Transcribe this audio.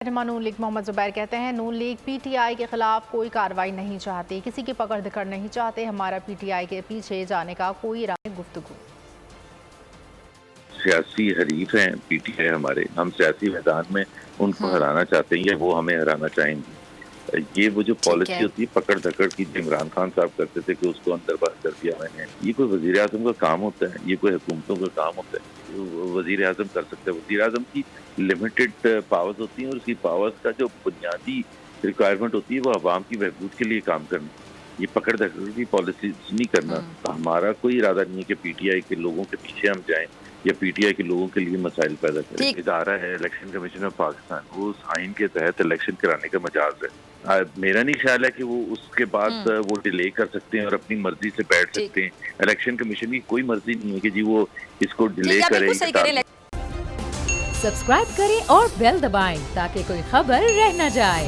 रहनुमा नून लीग मोहम्मद जुबैर कहते हैं नून लीग पीटीआई के खिलाफ कोई कार्रवाई नहीं चाहती, किसी की पकड़ धकड़ नहीं चाहते। हमारा पीटीआई के पीछे जाने का कोई इरादा नहीं। गुफ्तगू सियासी हरीफ हैं पीटीआई हमारे, हम सियासी मैदान में उनको हराना चाहते हैं या वो हमें हराना चाहेंगे। ये वो जो पॉलिसी होती है पकड़ धकड़ की, जो इमरान खान साहब करते थे कि उसको अंदर बंद कर दिया मैंने, ये कोई वजीर आजम का काम होता है? ये कोई हुकूमतों का काम होता है? वजीर आजम कर सकते हैं। वजीर आजम की लिमिटेड पावर्स होती हैं और उसकी पावर्स का जो बुनियादी रिक्वायरमेंट होती है वो अवाम की बहबूद के लिए काम करना, ये पकड़ धकड़ की पॉलिसी नहीं करना। हमारा कोई इरादा नहीं है कि पीटीआई के लोगों के पीछे हम जाएं या पीटीआई के लोगों के लिए मसाइल पैदा करें। इदारा है इलेक्शन कमीशन ऑफ पाकिस्तान, वो उस आइन के तहत इलेक्शन कराने का मजाज है। मेरा नहीं ख्याल है कि वो उसके बाद वो डिले कर सकते हैं और अपनी मर्जी से बैठ सकते हैं। इलेक्शन कमीशन की कोई मर्जी नहीं है कि जी वो इसको डिले करे। सब्सक्राइब करें और बेल दबाएं ताकि कोई खबर रह न जाए।